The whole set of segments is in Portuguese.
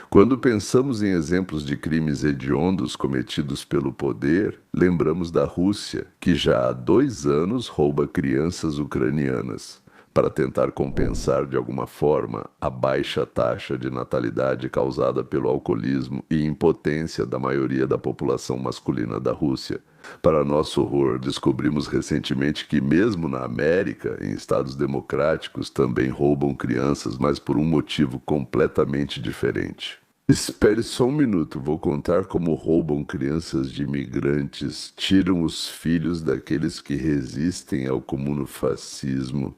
Quando pensamos em exemplos de crimes hediondos cometidos pelo poder, lembramos da Rússia, que já há 2 anos rouba crianças ucranianas, para tentar compensar de alguma forma a baixa taxa de natalidade causada pelo alcoolismo e impotência da maioria da população masculina da Rússia. Para nosso horror, descobrimos recentemente que, mesmo na América, em estados democráticos, também roubam crianças, mas por um motivo completamente diferente. Espere só um minuto, vou contar como roubam crianças de imigrantes, tiram os filhos daqueles que resistem ao comunofascismo.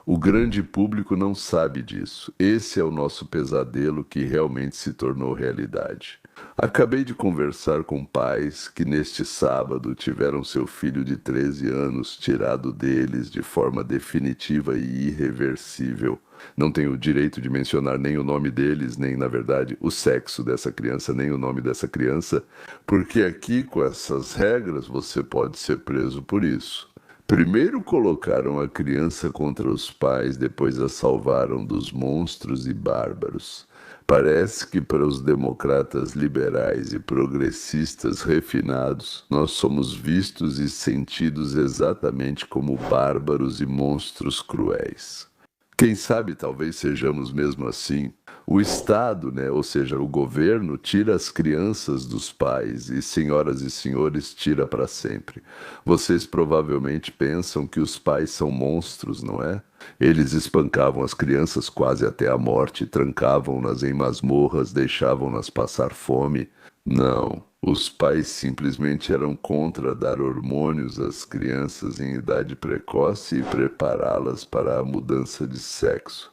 O grande público não sabe disso. Esse é o nosso pesadelo que realmente se tornou realidade. Acabei de conversar com pais que neste sábado tiveram seu filho de 13 anos tirado deles de forma definitiva e irreversível. Não tenho o direito de mencionar nem o nome deles, nem, na verdade, o sexo dessa criança, nem o nome dessa criança, porque aqui, com essas regras, você pode ser preso por isso. Primeiro colocaram a criança contra os pais, depois a salvaram dos monstros e bárbaros. Parece que para os democratas liberais e progressistas refinados, nós somos vistos e sentidos exatamente como bárbaros e monstros cruéis. Quem sabe talvez sejamos mesmo assim. O Estado, né, ou seja, o governo, tira as crianças dos pais e, senhoras e senhores, tira para sempre. Vocês provavelmente pensam que os pais são monstros, não é? Eles espancavam as crianças quase até a morte, trancavam-nas em masmorras, deixavam-nas passar fome. Não, os pais simplesmente eram contra dar hormônios às crianças em idade precoce e prepará-las para a mudança de sexo.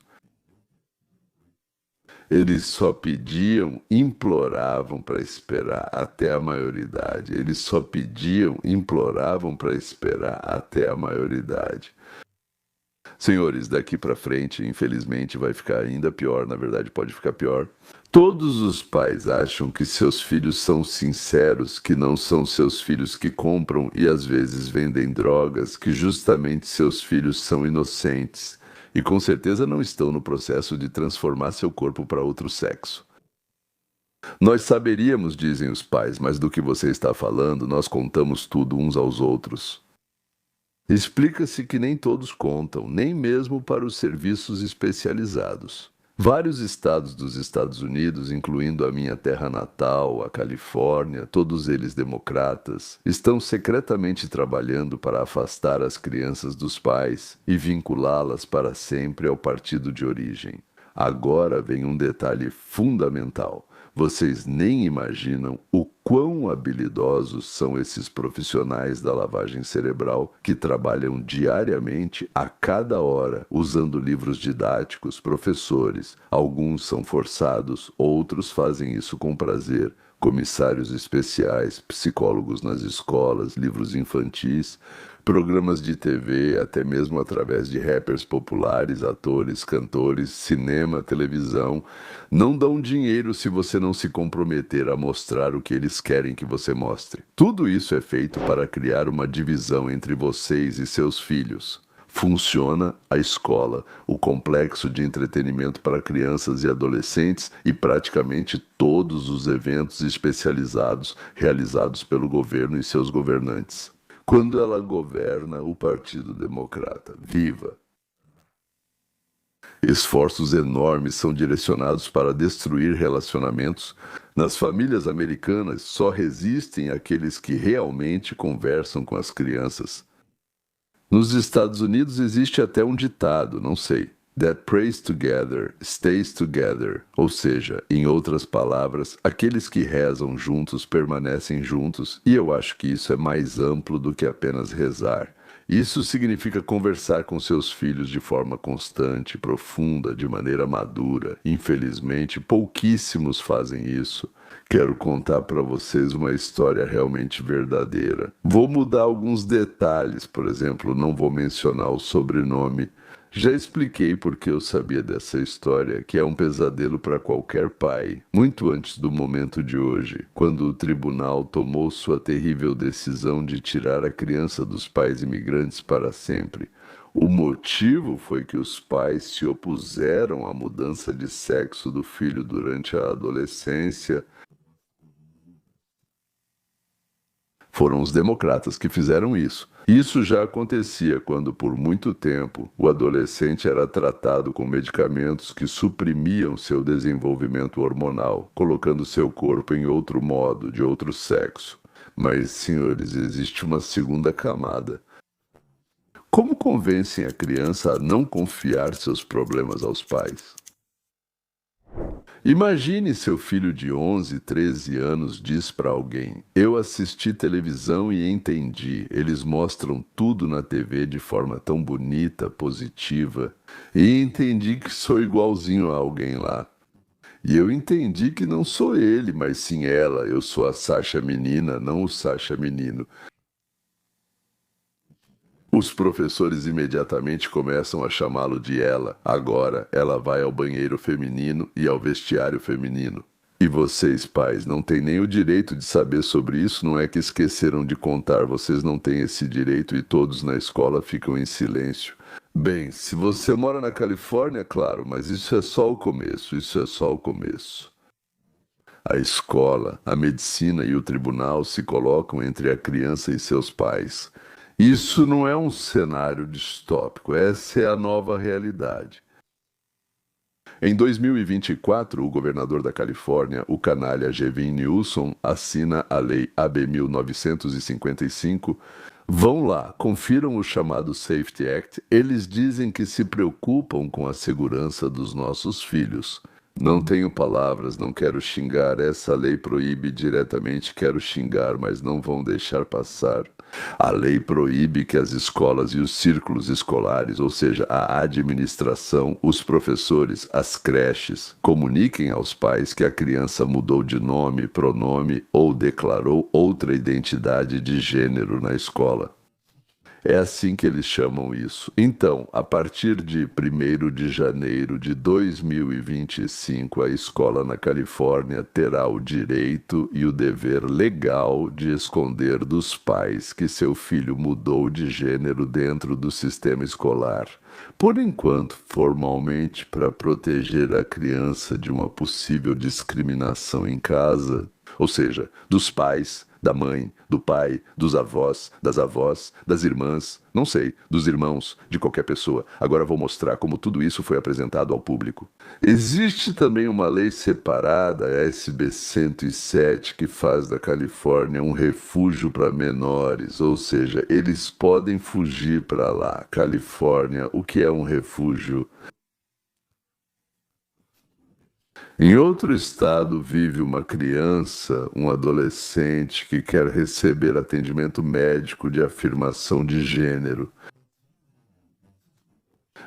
Eles só pediam, imploravam para esperar até a maioridade. Eles só pediam, imploravam para esperar até a maioridade. Senhores, daqui para frente, infelizmente, vai ficar ainda pior. Na verdade, pode ficar pior. Todos os pais acham que seus filhos são sinceros, que não são seus filhos que compram e às vezes vendem drogas, que justamente seus filhos são inocentes. E com certeza não estão no processo de transformar seu corpo para outro sexo. Nós saberíamos, dizem os pais, mas do que você está falando, nós contamos tudo uns aos outros. Explica-se que nem todos contam, nem mesmo para os serviços especializados. Vários estados dos Estados Unidos, incluindo a minha terra natal, a Califórnia, todos eles democratas, estão secretamente trabalhando para afastar as crianças dos pais e vinculá-las para sempre ao partido de origem. Agora vem um detalhe fundamental. Vocês nem imaginam o quão habilidosos são esses profissionais da lavagem cerebral que trabalham diariamente, a cada hora, usando livros didáticos, professores. Alguns são forçados, outros fazem isso com prazer. Comissários especiais, psicólogos nas escolas, livros infantis, programas de TV, até mesmo através de rappers populares, atores, cantores, cinema, televisão. Não dão dinheiro se você não se comprometer a mostrar o que eles querem que você mostre. Tudo isso é feito para criar uma divisão entre vocês e seus filhos. Funciona a escola, o complexo de entretenimento para crianças e adolescentes e praticamente todos os eventos especializados realizados pelo governo e seus governantes. Quando ela governa o Partido Democrata, viva! Esforços enormes são direcionados para destruir relacionamentos. Nas famílias americanas, só resistem aqueles que realmente conversam com as crianças. Nos Estados Unidos existe até um ditado, não sei, that prays together, stays together, ou seja, em outras palavras, aqueles que rezam juntos permanecem juntos, e eu acho que isso é mais amplo do que apenas rezar. Isso significa conversar com seus filhos de forma constante, profunda, de maneira madura. Infelizmente, pouquíssimos fazem isso. Quero contar para vocês uma história realmente verdadeira. Vou mudar alguns detalhes, por exemplo, não vou mencionar o sobrenome. Já expliquei porque eu sabia dessa história, que é um pesadelo para qualquer pai, muito antes do momento de hoje, quando o tribunal tomou sua terrível decisão de tirar a criança dos pais imigrantes para sempre. O motivo foi que os pais se opuseram à mudança de sexo do filho durante a adolescência. Foram os democratas que fizeram isso. Isso já acontecia quando, por muito tempo, o adolescente era tratado com medicamentos que suprimiam seu desenvolvimento hormonal, colocando seu corpo em outro modo, de outro sexo. Mas, senhores, existe uma segunda camada. Como convencem a criança a não confiar seus problemas aos pais? Imagine seu filho de 11, 13 anos diz para alguém: Eu assisti televisão e entendi. Eles mostram tudo na TV de forma tão bonita, positiva. E entendi que sou igualzinho a alguém lá. E eu entendi que não sou ele, mas sim ela. Eu sou a Sasha menina, não o Sasha menino. Os professores imediatamente começam a chamá-lo de ela. Agora ela vai ao banheiro feminino e ao vestiário feminino. E vocês, pais, não têm nem o direito de saber sobre isso, não é que esqueceram de contar, vocês não têm esse direito e todos na escola ficam em silêncio. Bem, se você mora na Califórnia, claro, mas isso é só o começo, isso é só o começo. A escola, a medicina e o tribunal se colocam entre a criança e seus pais. Isso não é um cenário distópico, essa é a nova realidade. Em 2024, o governador da Califórnia, o canalha Gavin Newsom, assina a Lei AB 1955. Vão lá, confiram o chamado Safety Act. Eles dizem que se preocupam com a segurança dos nossos filhos. Não tenho palavras, não quero xingar. Essa lei proíbe diretamente, quero xingar, mas não vão deixar passar. A lei proíbe que as escolas e os círculos escolares, ou seja, a administração, os professores, as creches, comuniquem aos pais que a criança mudou de nome, pronome ou declarou outra identidade de gênero na escola. É assim que eles chamam isso. Então, a partir de 1º de janeiro de 2025, a escola na Califórnia terá o direito e o dever legal de esconder dos pais que seu filho mudou de gênero dentro do sistema escolar. Por enquanto, formalmente, para proteger a criança de uma possível discriminação em casa, ou seja, dos pais, da mãe, do pai, dos avós, das irmãs, não sei, dos irmãos, de qualquer pessoa. Agora vou mostrar como tudo isso foi apresentado ao público. Existe também uma lei separada, a SB 107, que faz da Califórnia um refúgio para menores, ou seja, eles podem fugir para lá. Califórnia, o que é um refúgio? Em outro estado vive uma criança, um adolescente que quer receber atendimento médico de afirmação de gênero.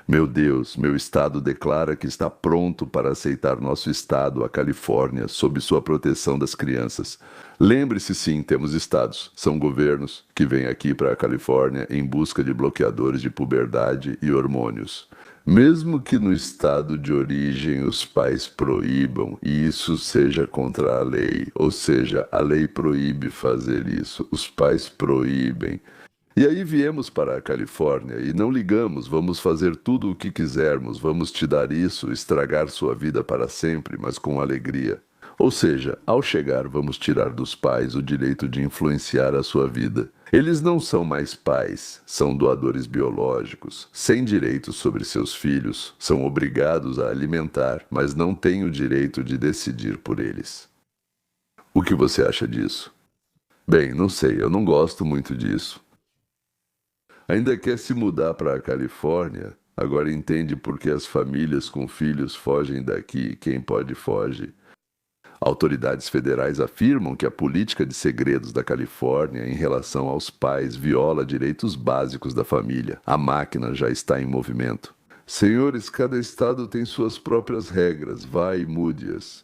Meu Deus, meu estado declara que está pronto para aceitar nosso estado, a Califórnia, sob sua proteção das crianças. Lembre-se, sim, temos estados, são governos que vêm aqui para a Califórnia em busca de bloqueadores de puberdade e hormônios. Mesmo que no estado de origem os pais proíbam e isso seja contra a lei, ou seja, a lei proíbe fazer isso, os pais proíbem. E aí viemos para a Califórnia e não ligamos, vamos fazer tudo o que quisermos, vamos te dar isso, estragar sua vida para sempre, mas com alegria. Ou seja, ao chegar, vamos tirar dos pais o direito de influenciar a sua vida. Eles não são mais pais, são doadores biológicos, sem direitos sobre seus filhos, são obrigados a alimentar, mas não têm o direito de decidir por eles. O que você acha disso? Bem, não sei, eu não gosto muito disso. Ainda quer se mudar para a Califórnia? Agora entende por que as famílias com filhos fogem daqui e quem pode foge. Autoridades federais afirmam que a política de segredos da Califórnia em relação aos pais viola direitos básicos da família. A máquina já está em movimento. Senhores, cada estado tem suas próprias regras, vá e mude-as.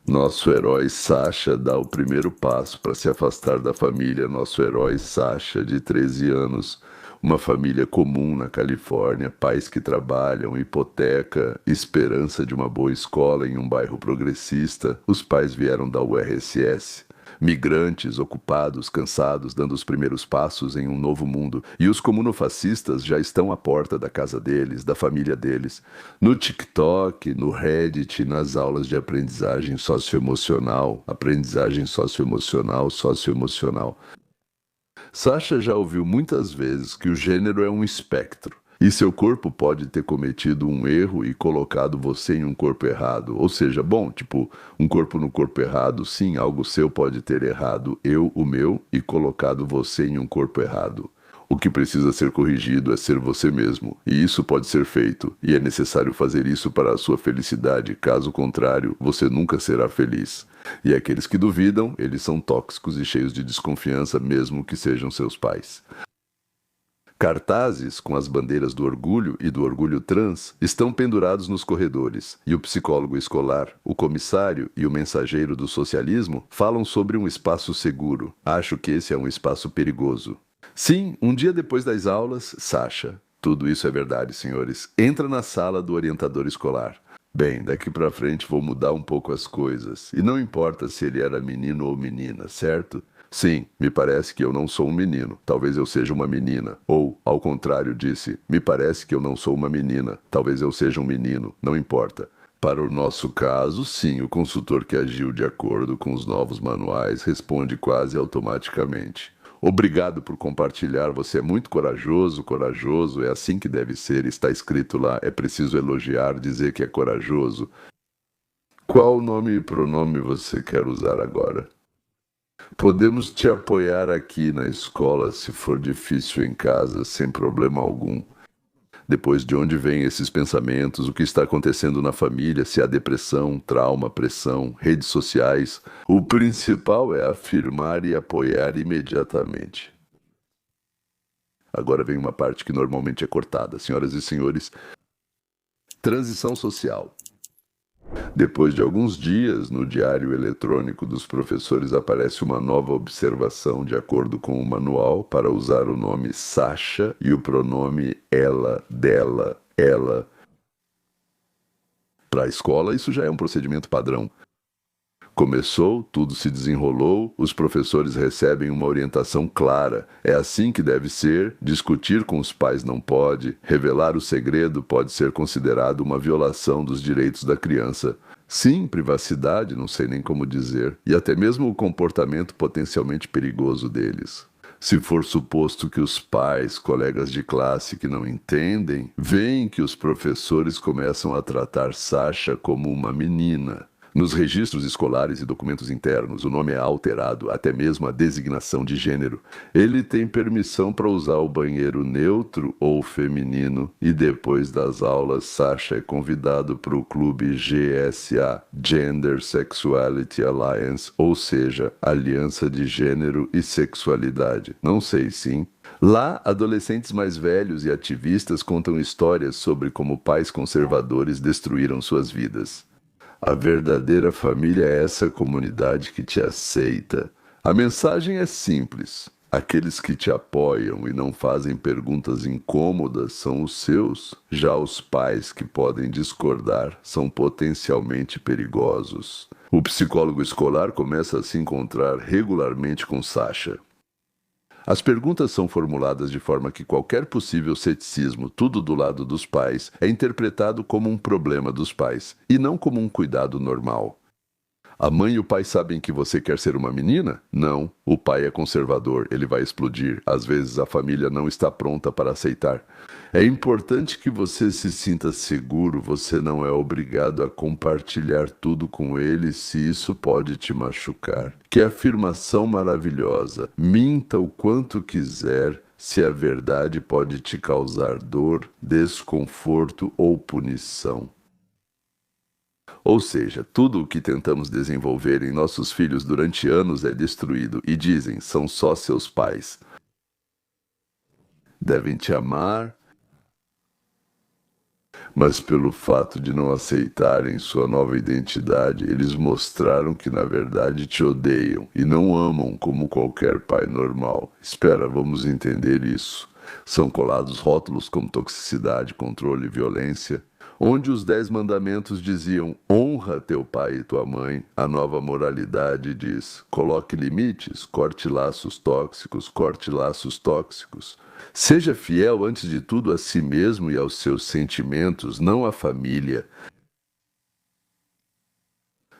Nosso herói Sasha dá o primeiro passo para se afastar da família. Nosso herói Sasha, de 13 anos, uma família comum na Califórnia, pais que trabalham, hipoteca, esperança de uma boa escola em um bairro progressista. Os pais vieram da URSS. Migrantes, ocupados, cansados, dando os primeiros passos em um novo mundo. E os comunofascistas já estão à porta da casa deles, da família deles. No TikTok, no Reddit, nas aulas de aprendizagem socioemocional, socioemocional. Sasha já ouviu muitas vezes que o gênero é um espectro. E seu corpo pode ter cometido um erro e colocado você em um corpo errado. Ou seja, bom, tipo, um corpo no corpo errado, sim, algo seu pode ter errado o meu, e colocado você em um corpo errado. O que precisa ser corrigido é ser você mesmo, e isso pode ser feito, e é necessário fazer isso para a sua felicidade, caso contrário, você nunca será feliz. E aqueles que duvidam, eles são tóxicos e cheios de desconfiança, mesmo que sejam seus pais. Cartazes com as bandeiras do orgulho e do orgulho trans estão pendurados nos corredores, e o psicólogo escolar, o comissário e o mensageiro do socialismo falam sobre um espaço seguro. Acho que esse é um espaço perigoso. Sim, um dia depois das aulas, Sasha, tudo isso é verdade, senhores, entra na sala do orientador escolar. Bem, daqui pra frente vou mudar um pouco as coisas, e não importa se ele era menino ou menina, certo? Sim, me parece que eu não sou um menino, talvez eu seja uma menina. Ou, ao contrário, disse, me parece que eu não sou uma menina, talvez eu seja um menino, não importa. Para o nosso caso, sim, o consultor que agiu de acordo com os novos manuais responde quase automaticamente. Obrigado por compartilhar, você é muito corajoso, corajoso, é assim que deve ser, está escrito lá, é preciso elogiar, dizer que é corajoso. Qual nome e pronome você quer usar agora? Podemos te apoiar aqui na escola se for difícil em casa, sem problema algum. Depois, de onde vêm esses pensamentos, o que está acontecendo na família, se há depressão, trauma, pressão, redes sociais. O principal é afirmar e apoiar imediatamente. Agora vem uma parte que normalmente é cortada. Senhoras e senhores, transição social. Depois de alguns dias, no diário eletrônico dos professores aparece uma nova observação de acordo com o manual para usar o nome Sasha e o pronome ela, dela, ela. Para a escola, isso já é um procedimento padrão. Começou, tudo se desenrolou, os professores recebem uma orientação clara. É assim que deve ser, discutir com os pais não pode, revelar o segredo pode ser considerado uma violação dos direitos da criança. Sim, privacidade, não sei nem como dizer, e até mesmo o comportamento potencialmente perigoso deles. Se for suposto que os pais, colegas de classe que não entendem, veem que os professores começam a tratar Sasha como uma menina. Nos registros escolares e documentos internos, o nome é alterado, até mesmo a designação de gênero. Ele tem permissão para usar o banheiro neutro ou feminino, e depois das aulas, Sasha é convidado para o clube GSA, Gender Sexuality Alliance, ou seja, Aliança de Gênero e Sexualidade. Não sei, sim. Lá, adolescentes mais velhos e ativistas contam histórias sobre como pais conservadores destruíram suas vidas. A verdadeira família é essa comunidade que te aceita. A mensagem é simples. Aqueles que te apoiam e não fazem perguntas incômodas são os seus. Já os pais que podem discordar são potencialmente perigosos. O psicólogo escolar começa a se encontrar regularmente com Sasha. As perguntas são formuladas de forma que qualquer possível ceticismo, tudo do lado dos pais, é interpretado como um problema dos pais, e não como um cuidado normal. A mãe e o pai sabem que você quer ser uma menina? Não. O pai é conservador, ele vai explodir. Às vezes a família não está pronta para aceitar. É importante que você se sinta seguro, você não é obrigado a compartilhar tudo com ele se isso pode te machucar. Que afirmação maravilhosa! Minta o quanto quiser, se a verdade pode te causar dor, desconforto ou punição. Ou seja, tudo o que tentamos desenvolver em nossos filhos durante anos é destruído e dizem, são só seus pais. Devem te amar, mas pelo fato de não aceitarem sua nova identidade, eles mostraram que na verdade te odeiam e não amam como qualquer pai normal. Espera, vamos entender isso. São colados rótulos como toxicidade, controle e violência. Onde os 10 mandamentos diziam: honra teu pai e tua mãe, a nova moralidade diz: coloque limites, corte laços tóxicos, corte laços tóxicos. Seja fiel antes de tudo a si mesmo e aos seus sentimentos, não à família.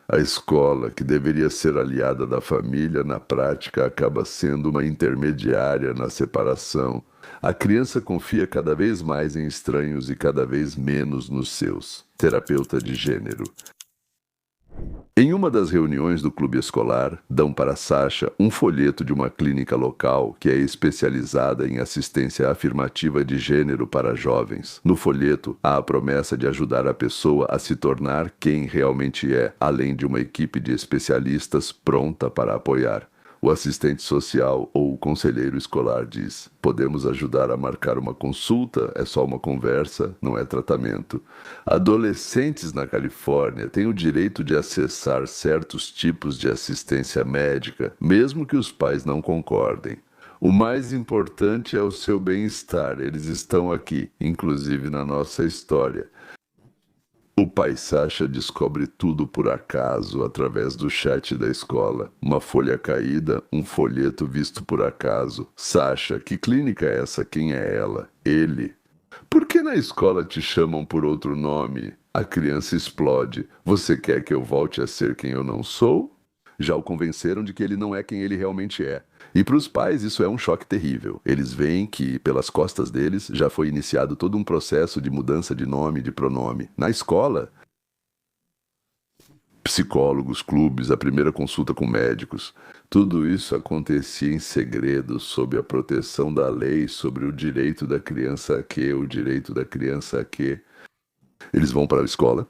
A escola, que deveria ser aliada da família, na prática acaba sendo uma intermediária na separação. A criança confia cada vez mais em estranhos e cada vez menos nos seus. Terapeuta de gênero. Em uma das reuniões do clube escolar, dão para Sasha um folheto de uma clínica local que é especializada em assistência afirmativa de gênero para jovens. No folheto, há a promessa de ajudar a pessoa a se tornar quem realmente é, além de uma equipe de especialistas pronta para apoiar. O assistente social ou o conselheiro escolar diz: podemos ajudar a marcar uma consulta, é só uma conversa, não é tratamento. Adolescentes na Califórnia têm o direito de acessar certos tipos de assistência médica, mesmo que os pais não concordem. O mais importante é o seu bem-estar, eles estão aqui, inclusive na nossa história. O pai Sasha descobre tudo por acaso através do chat da escola. Uma folha caída, um folheto visto por acaso. Sasha, que clínica é essa? Quem é ela? Ele. Por que na escola te chamam por outro nome? A criança explode. Você quer que eu volte a ser quem eu não sou? Já o convenceram de que ele não é quem ele realmente é. E para os pais isso é um choque terrível. Eles veem que, pelas costas deles, já foi iniciado todo um processo de mudança de nome e de pronome. Na escola, psicólogos, clubes, a primeira consulta com médicos. Tudo isso acontecia em segredo, sob a proteção da lei, sobre o direito da criança a quê, o direito da criança a quê. Eles vão para a escola.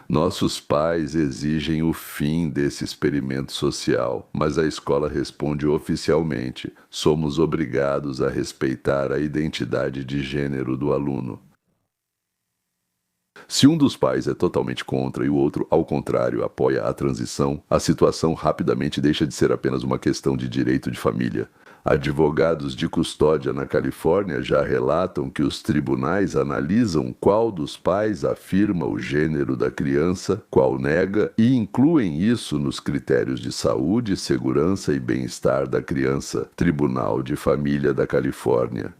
Nossos pais exigem o fim desse experimento social, mas a escola responde oficialmente: somos obrigados a respeitar a identidade de gênero do aluno. Se um dos pais é totalmente contra e o outro, ao contrário, apoia a transição, a situação rapidamente deixa de ser apenas uma questão de direito de família. Advogados de custódia na Califórnia já relatam que os tribunais analisam qual dos pais afirma o gênero da criança, qual nega, e incluem isso nos critérios de saúde, segurança e bem-estar da criança. Tribunal de Família da Califórnia.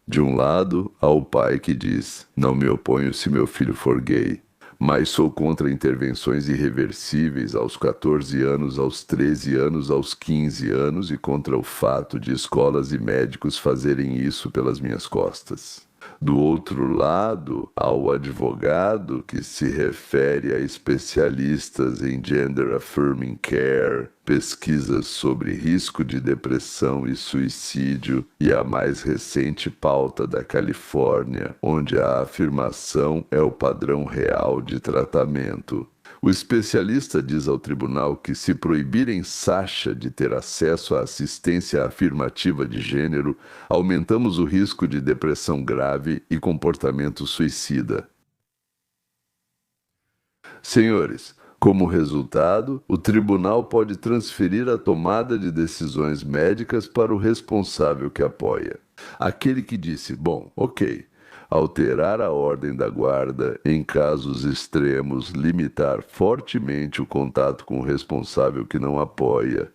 De um lado, há o pai que diz: não me oponho se meu filho for gay, mas sou contra intervenções irreversíveis aos 14 anos, aos 13 anos, aos 15 anos e contra o fato de escolas e médicos fazerem isso pelas minhas costas. Do outro lado, há o advogado que se refere a especialistas em Gender Affirming Care, pesquisas sobre risco de depressão e suicídio e a mais recente pauta da Califórnia, onde a afirmação é o padrão real de tratamento. O especialista diz ao tribunal que, se proibirem Sasha de ter acesso à assistência afirmativa de gênero, aumentamos o risco de depressão grave e comportamento suicida. Senhores, como resultado, o tribunal pode transferir a tomada de decisões médicas para o responsável que apoia. Aquele que disse: bom, ok. Alterar a ordem da guarda, em casos extremos, limitar fortemente o contato com o responsável que não apoia,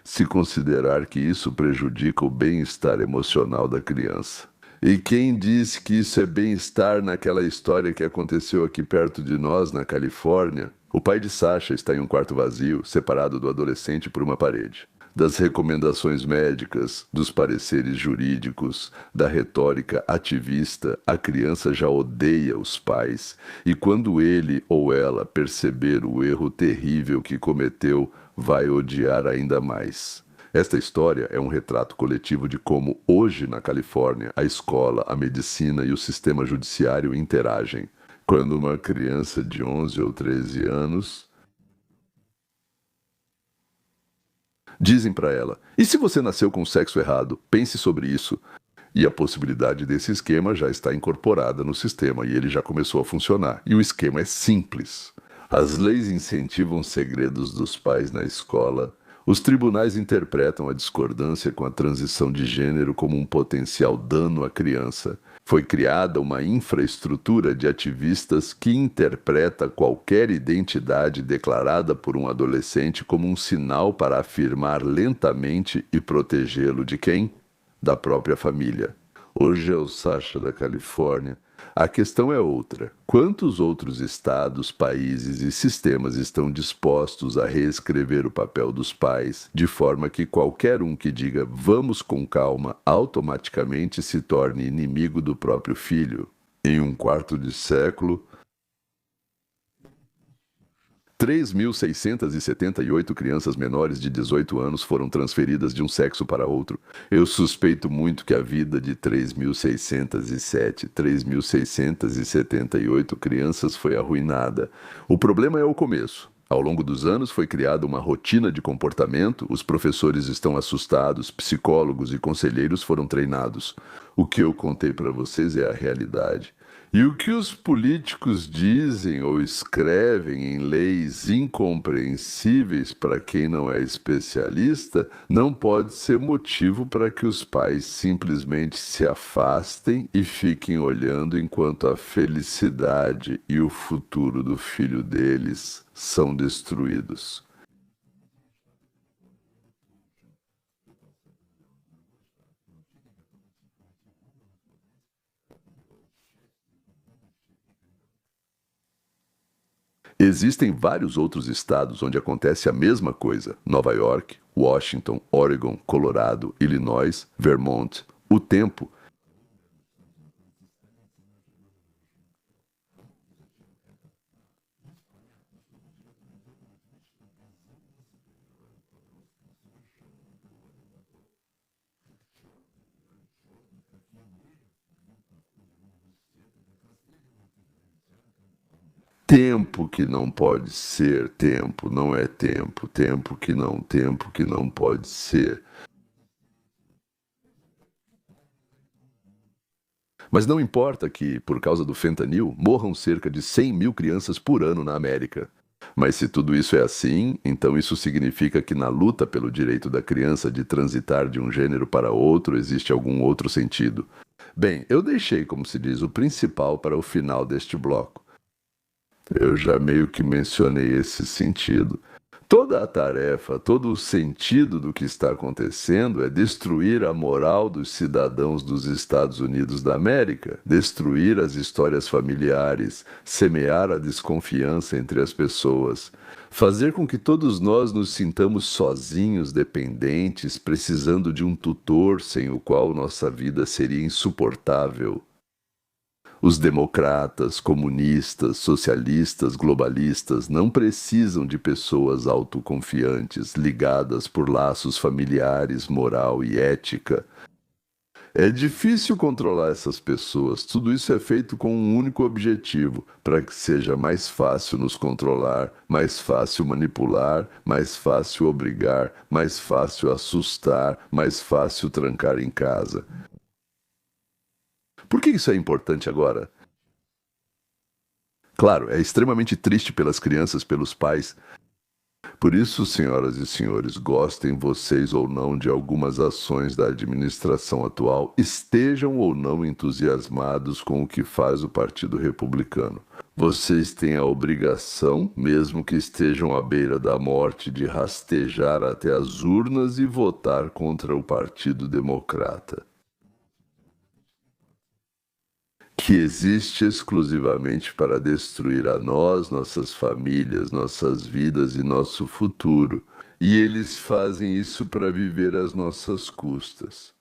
se considerar que isso prejudica o bem-estar emocional da criança. E quem disse que isso é bem-estar naquela história que aconteceu aqui perto de nós, na Califórnia? O pai de Sasha está em um quarto vazio, separado do adolescente por uma parede. Das recomendações médicas, dos pareceres jurídicos, da retórica ativista, a criança já odeia os pais, e quando ele ou ela perceber o erro terrível que cometeu, vai odiar ainda mais. Esta história é um retrato coletivo de como, hoje na Califórnia, a escola, a medicina e o sistema judiciário interagem. Quando uma criança de 11 ou 13 anos dizem para ela: e se você nasceu com o sexo errado? Pense sobre isso. E a possibilidade desse esquema já está incorporada no sistema e ele já começou a funcionar. E o esquema é simples. As leis incentivam segredos dos pais na escola. Os tribunais interpretam a discordância com a transição de gênero como um potencial dano à criança. Foi criada uma infraestrutura de ativistas que interpreta qualquer identidade declarada por um adolescente como um sinal para afirmar lentamente e protegê-lo de quem? Da própria família. Hoje é o Sacha da Califórnia. A questão é outra. Quantos outros estados, países e sistemas estão dispostos a reescrever o papel dos pais, de forma que qualquer um que diga vamos com calma automaticamente se torne inimigo do próprio filho? Em um quarto de século, 3.678 crianças menores de 18 anos foram transferidas de um sexo para outro. Eu suspeito muito que a vida de 3.678 crianças foi arruinada. O problema é o começo. Ao longo dos anos foi criada uma rotina de comportamento, os professores estão assustados, psicólogos e conselheiros foram treinados. O que eu contei para vocês é a realidade. E o que os políticos dizem ou escrevem em leis incompreensíveis para quem não é especialista não pode ser motivo para que os pais simplesmente se afastem e fiquem olhando enquanto a felicidade e o futuro do filho deles são destruídos. Existem vários outros estados onde acontece a mesma coisa: Nova York, Washington, Oregon, Colorado, Illinois, Vermont. O tempo. Tempo que não pode ser, tempo não é tempo, tempo que não pode ser. Mas não importa que, por causa do fentanil, morram cerca de 100 mil crianças por ano na América. Mas se tudo isso é assim, então isso significa que na luta pelo direito da criança de transitar de um gênero para outro existe algum outro sentido. Bem, eu deixei, como se diz, o principal para o final deste bloco. Eu já meio que mencionei esse sentido. Toda a tarefa, todo o sentido do que está acontecendo é destruir a moral dos cidadãos dos Estados Unidos da América, destruir as histórias familiares, semear a desconfiança entre as pessoas, fazer com que todos nós nos sintamos sozinhos, dependentes, precisando de um tutor sem o qual nossa vida seria insuportável. Os democratas, comunistas, socialistas, globalistas não precisam de pessoas autoconfiantes, ligadas por laços familiares, moral e ética. É difícil controlar essas pessoas. Tudo isso é feito com um único objetivo, para que seja mais fácil nos controlar, mais fácil manipular, mais fácil obrigar, mais fácil assustar, mais fácil trancar em casa. Por que isso é importante agora? Claro, é extremamente triste pelas crianças, pelos pais. Por isso, senhoras e senhores, gostem vocês ou não de algumas ações da administração atual, estejam ou não entusiasmados com o que faz o Partido Republicano. Vocês têm a obrigação, mesmo que estejam à beira da morte, de rastejar até as urnas e votar contra o Partido Democrata, que existe exclusivamente para destruir a nós, nossas famílias, nossas vidas e nosso futuro. E eles fazem isso para viver às nossas custas.